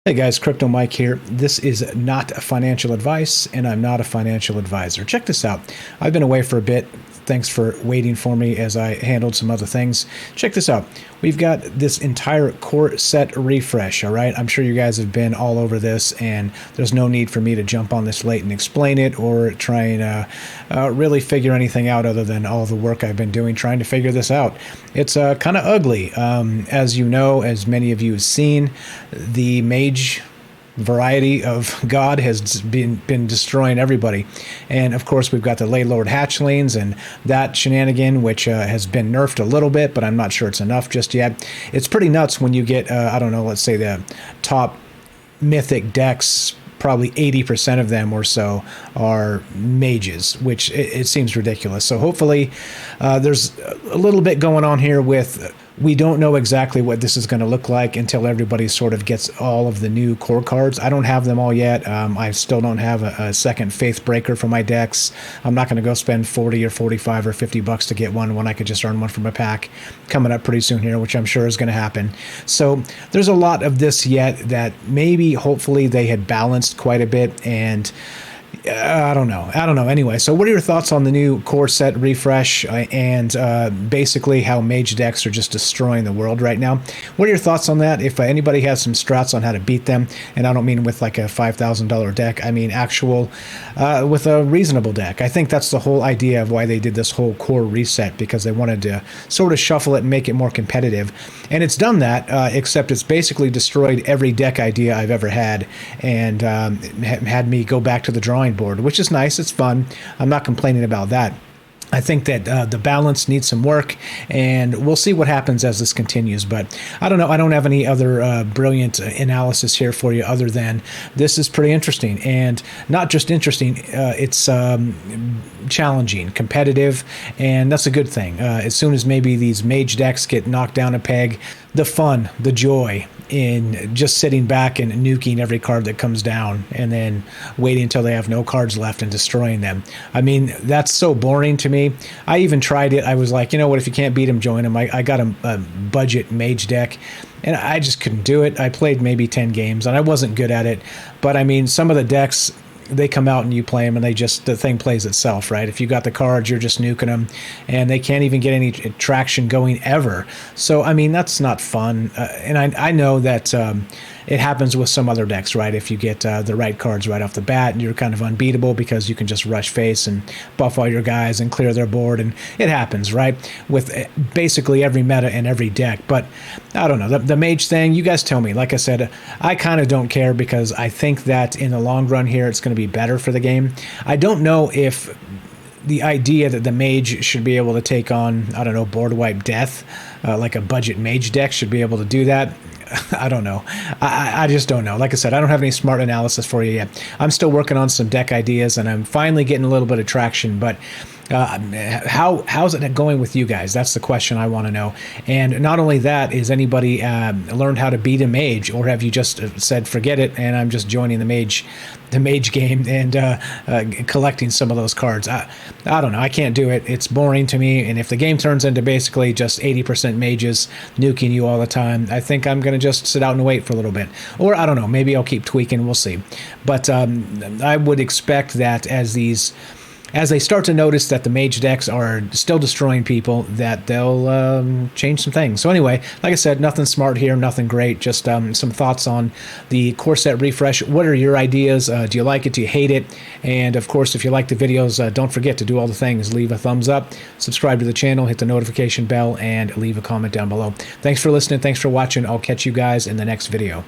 Hey guys, Crypto Mike here. This is not financial advice, and I'm not a financial advisor. Check this out. I've been away for a bit. Thanks for waiting for me as I handled some other things. Check this out. We've got this entire core set refresh, all right? I'm sure you guys have been all over this, and there's no need for me to jump on this late and explain it or try and really figure anything out other than all the work I've been doing trying to figure this out. It's kind of ugly. As you know, as many of you have seen, the mage variety of God has been destroying everybody. And of course we've got the Ley Lord hatchlings and that shenanigan, which has been nerfed a little bit, but I'm not sure it's enough just yet. It's pretty nuts when you get I don't know, let's say the top mythic decks. Probably 80% of them or so are mages, which it seems ridiculous. So hopefully there's a little bit going on here with we don't know exactly what this is going to look like until everybody sort of gets all of the new core cards. I don't have them all yet. I still don't have a second Faith Breaker for my decks. I'm not going to go spend 40 or 45 or 50 bucks to get one when I could just earn one from a pack coming up pretty soon here, which I'm sure is going to happen. So there's a lot of this yet that maybe hopefully they had balanced quite a bit, and I don't know. Anyway, so what are your thoughts on the new core set refresh and basically how mage decks are just destroying the world right now? What are your thoughts on that? If anybody has some strats on how to beat them, and I don't mean with like a $5,000 deck, I mean actual with a reasonable deck. I think that's the whole idea of why they did this whole core reset, because they wanted to sort of shuffle it and make it more competitive. And it's done that, except it's basically destroyed every deck idea I've ever had and had me go back to the drawing board, which is nice. It's fun. I'm not complaining about that. I think that the balance needs some work, and we'll see what happens as this continues. But I don't know. I don't have any other brilliant analysis here for you other than this is pretty interesting. And not just interesting, it's challenging, competitive, and that's a good thing. As soon as maybe these mage decks get knocked down a peg, the fun, the joy in just sitting back and nuking every card that comes down and then waiting until they have no cards left and destroying them. I mean, that's so boring to me. I even tried it. I was like, you know what, if you can't beat them, join them. I got a budget mage deck, and I just couldn't do it. I played maybe 10 games, and I wasn't good at it. But, I mean, some of the decks, they come out and you play them and the thing plays itself, right? If you got the cards, you're just nuking them and they can't even get any traction going ever. So, I mean, that's not fun. And I know that it happens with some other decks, right? If you get the right cards right off the bat, you're kind of unbeatable because you can just rush face and buff all your guys and clear their board. And it happens, right? With basically every meta and every deck. But I don't know. The mage thing, you guys tell me. Like I said, I kind of don't care because I think that in the long run here, it's going to be better for the game. I don't know if the idea that the mage should be able to take on, I don't know, board wipe death, like a budget mage deck should be able to do that. I don't know. I just don't know. Like I said, I don't have any smart analysis for you yet. I'm still working on some deck ideas, and I'm finally getting a little bit of traction, but how's it going with you guys? That's the question I want to know. And not only that, is anybody learned how to beat a mage, or have you just said forget it and I'm just joining the mage game and collecting some of those cards? I don't know. I can't do it. It's boring to me. And if the game turns into basically just 80% mages nuking you all the time, I think I'm going to just sit out and wait for a little bit. Or I don't know. Maybe I'll keep tweaking. We'll see. But I would expect that as they start to notice that the mage decks are still destroying people, that they'll change some things. So anyway, like I said, nothing smart here, nothing great, just some thoughts on the core set refresh. What are your ideas? Do you like it? Do you hate it? And of course, if you like the videos, don't forget to do all the things. Leave a thumbs up, subscribe to the channel, hit the notification bell, and leave a comment down below. Thanks for listening. Thanks for watching. I'll catch you guys in the next video.